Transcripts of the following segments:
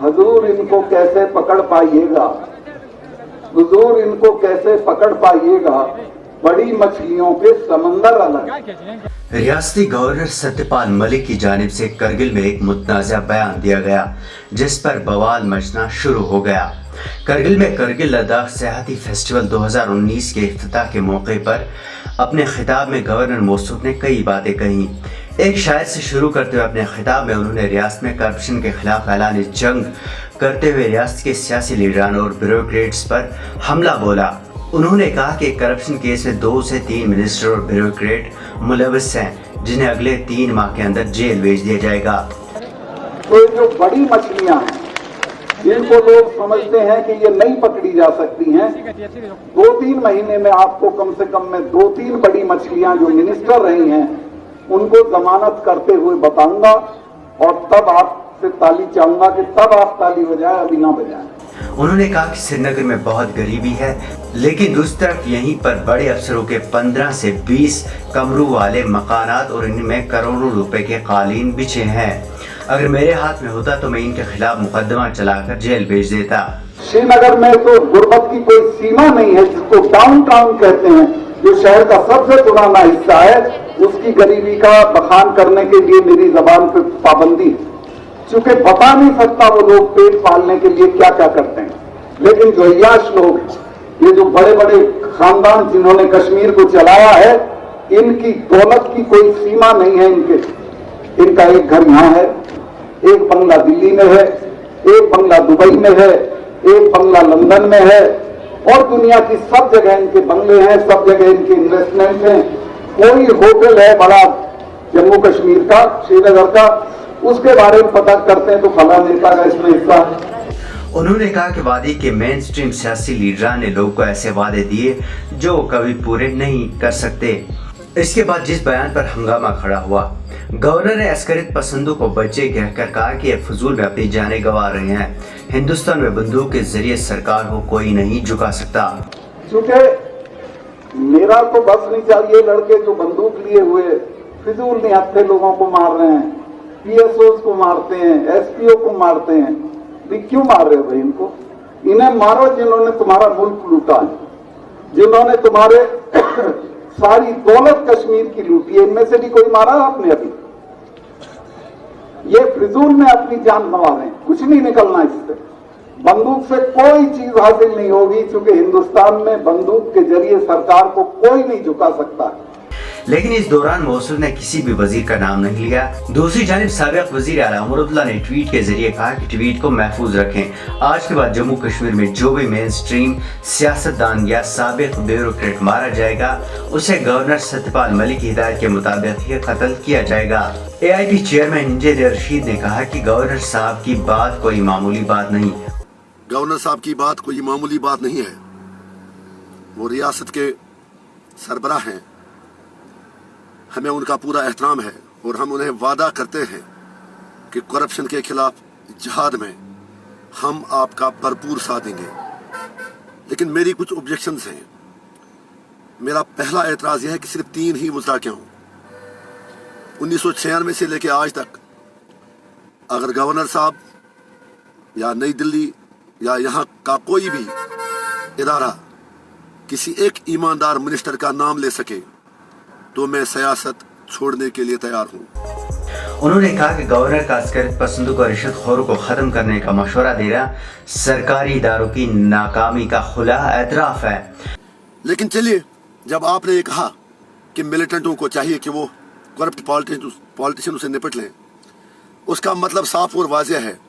हुजूर इनको कैसे पकड़ पाइएगा, हुजूर इनको कैसे पकड़ पाइएगा, बड़ी मछलियों के समंदर अलग। रियासती गवर्नर सत्यपाल मलिक की जानिब से करगिल में एक मुतनाज़ा बयान दिया गया जिस पर बवाल मचना शुरू हो गया। करगिल में करगिल लद्दाख सियाहती फेस्टिवल 2019 के इफ्तिताह के मौके पर अपने खिताब में गवर्नर मौसूफ ने कई बातें कही। एक शायर से शुरू करते हुए अपने खिताब में उन्होंने रियासत में करप्शन के खिलाफ ऐलान जंग करते हुए रियासत के सियासी लीडरान और ब्यूरोक्रेट्स पर हमला बोला। उन्होंने कहा कि करप्शन केस में 2 से 3 मिनिस्टर और ब्यूरोक्रेट मुलविस हैं जिन्हें अगले 3 माह के अंदर जेल भेज दिया जाएगा। तो जो बड़ी मछलियां हैं जिनको लोग समझते हैं कि ये नहीं पकड़ी जा सकती हैं, 2-3 महीने में आपको कम से कम में 2-3 बड़ी मछलियां जो मिनिस्टर रही हैं उनको जमानत करते हुए बताऊंगा और तब आपसे ताली चाहूंगा कि तब आप ताली बजाएं, अभी ना बजाएं। उन्होंने कहा कि श्रीनगर में बहुत गरीबी है, लेकिन दूसरी तरफ यहीं पर बड़े अफसरों के 15 से 20 कमरों वाले मकानात और इनमें करोड़ों रुपए के कालीन बिछे हैं। अगर मेरे हाथ में होता तो मैं इनके खिलाफ मुकदमा चलाकर जेल भेज देता। श्रीनगर में तो गुर्बत की कोई सीमा नहीं है, जिसको डाउन टाउन कहते हैं, जो शहर का सबसे पुराना हिस्सा है, उसकी गरीबी का बखान करने के लिए मेरी जबान पर पाबंदी है। चूंकि बता नहीं सकता वो लोग पेट पालने के लिए क्या क्या करते हैं, लेकिन जो अय्याश लोग, ये जो बड़े बड़े खानदान जिन्होंने कश्मीर को चलाया है, इनकी दौलत की कोई सीमा नहीं है। इनका एक घर यहाँ है, एक बंगला दिल्ली में है, एक बंगला दुबई में है, एक बंगला लंदन में है, और दुनिया की सब जगह इनके बंगले हैं, सब जगह इनके इन्वेस्टमेंट हैं। कोई होटल है बड़ा जम्मू कश्मीर का, श्रीनगर का, उसके बारे में पता करते हैं तो फला नेता का इसमें हिस्सा है। उन्होंने कहा कि वादी के मेन स्ट्रीम सियासी लीडरान ने लोगों को ऐसे वादे दिए जो कभी पूरे नहीं कर सकते। इसके बाद जिस बयान पर हंगामा खड़ा हुआ, गवर्नर ने अस्करियत पसंदों को बच्चे कहकर कहा कि ये फजूल में अपनी जानें गंवा रहे हैं। हिंदुस्तान में बंदूक के जरिए सरकार को कोई नहीं झुका सकता। क्योंकि मेरा तो बस नहीं चाहिए, लड़के जो बंदूक लिए हुए फिजूल निहत्थे लोगों को मार रहे हैं, पीएसओ को मारते हैं, एसपीओ को मारते हैं। भी क्यों मार रहे हो भाई इनको? इन्हें मारो जिन्होंने तुम्हारा मुल्क लूटा है, जिन्होंने तुम्हारे सारी दौलत कश्मीर की लूटी है। इनमें से भी कोई मारा आपने अभी? ये फिजूल में अपनी जान गंवा रहे हैं, कुछ नहीं निकलना इससे। बंदूक से कोई चीज हासिल नहीं होगी, क्योंकि हिंदुस्तान में बंदूक के जरिए सरकार को कोई नहीं झुका सकता। लेकिन इस दौरान मौसूल ने किसी भी वजीर का नाम नहीं लिया। दूसरी जानिब साबिक वजीर आला उमर अब्दुल्ला ने ट्वीट के जरिए कहा कि ट्वीट को महफूज रखें। आज के बाद जम्मू कश्मीर में जो भी मेन स्ट्रीम सियासतदान या साबिक ब्यूरोक्रेट मारा जाएगा, उसे गवर्नर सत्यपाल मलिक की हिदायत के मुताबिक ही कत्ल किया जाएगा। AIP चेयरमैन इंजीनियर रशीद ने कहा कि गवर्नर साहब की बात कोई मामूली बात नहीं। गवर्नर साहब की बात कोई मामूली बात नहीं है। वो रियासत के सरबराह हैं, हमें उनका पूरा एहतराम है और हम उन्हें वादा करते हैं कि करप्शन के खिलाफ जिहाद में हम आपका भरपूर साथ देंगे। लेकिन मेरी कुछ ऑब्जेक्शंस हैं। मेरा पहला एतराज यह है कि सिर्फ 3 ही वज़रा क्यों? 1996 से लेकर आज तक अगर गवर्नर साहब या नई दिल्ली या यहाँ का कोई भी इदारा किसी एक ईमानदार मिनिस्टर का नाम ले सके तो मैं सियासत छोड़ने के लिए तैयार हूँ। उन्होंने कहा कि गवर्नर का अस्करियत पसंदों को रिश्वतखोरों को खत्म करने का मशवरा देना सरकारी इदारों की नाकामी का खुला एतराफ है। लेकिन चलिए, जब आपने ये कहा कि मिलिटेंटों को चाहिए कि वो करप्ट पॉलिटिशियनों से निपट लें, उसका मतलब साफ और वाज़ेह है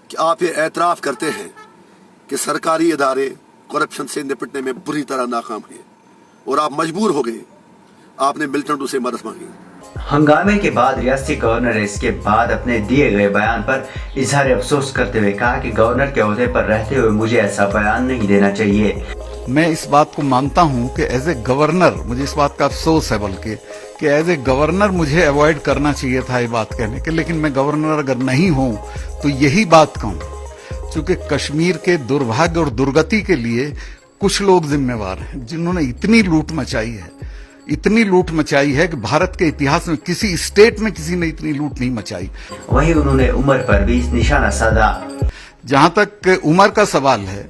कि आप ये एतराफ़ करते हैं कि सरकारी इदारे करप्शन से निपटने में बुरी तरह नाकाम हैं और आप मजबूर हो गए, आपने मिलिटेंटों से मदद मांगी। हंगामे के बाद रियासती गवर्नर ने इसके बाद अपने दिए गए बयान पर इजहार अफसोस करते हुए कहा कि गवर्नर के ओहदे पर रहते हुए मुझे ऐसा बयान नहीं देना चाहिए। मैं इस बात को मानता हूं कि एज ए गवर्नर मुझे इस बात का अफसोस है, बल्कि कि एज ए गवर्नर मुझे अवॉइड करना चाहिए था ये बात कहने के, लेकिन मैं गवर्नर अगर नहीं हूं तो यही बात कहूं। चूंकि कश्मीर के दुर्भाग्य और दुर्गति के लिए कुछ लोग जिम्मेवार हैं जिन्होंने इतनी लूट मचाई है कि भारत के इतिहास में किसी स्टेट में किसी ने इतनी लूट नहीं मचाई। वहीं उन्होंने उम्र पर भी निशाना साधा। जहां तक उम्र का सवाल है,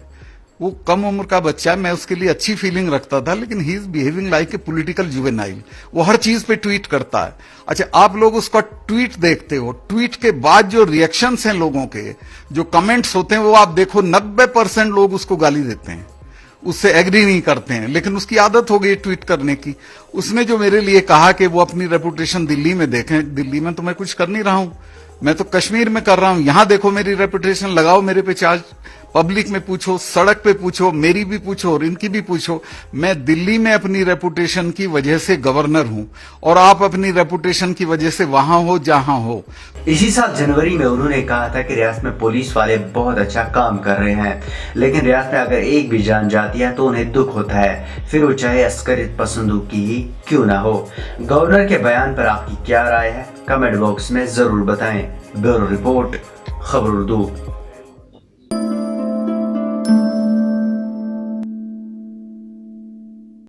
वो कम उम्र का बच्चा है, मैं उसके लिए अच्छी फीलिंग रखता था, लेकिन he is behaving like a political juvenile. वो हर चीज पे ट्वीट करता है। अच्छा, आप लोग उसका ट्वीट देखते हो, ट्वीट के बाद जो रिएक्शंस हैं लोगों के, जो कमेंट्स होते हैं, वो आप देखो 90% लोग उसको गाली देते हैं, उससे एग्री नहीं करते हैं, लेकिन उसकी आदत हो गई ट्वीट करने की। उसने जो मेरे लिए कहा कि वो अपनी रेपुटेशन दिल्ली में देखें, दिल्ली में तो मैं कुछ कर नहीं रहा हूं, मैं तो कश्मीर में कर रहा हूं। यहां देखो मेरी रेपुटेशन, लगाओ मेरे पे चार्ज, पब्लिक में पूछो, सड़क पे पूछो, मेरी भी पूछो और इनकी भी पूछो। मैं दिल्ली में अपनी रेपुटेशन की वजह से गवर्नर हूं, और आप अपनी रेपुटेशन की वजह से वहां हो जहां हो। इसी साल जनवरी में उन्होंने कहा था कि रियासत में पुलिस वाले बहुत अच्छा काम कर रहे हैं, लेकिन रियासत में अगर एक भी जान जाती है तो उन्हें दुख होता है, फिर वो चाहे अस्करियत पसंदों की ही क्यों ना हो। गवर्नर के बयान पर आपकी क्या राय है, कमेंट बॉक्स में जरूर बताएं। ब्यूरो रिपोर्ट, खबर उर्दू।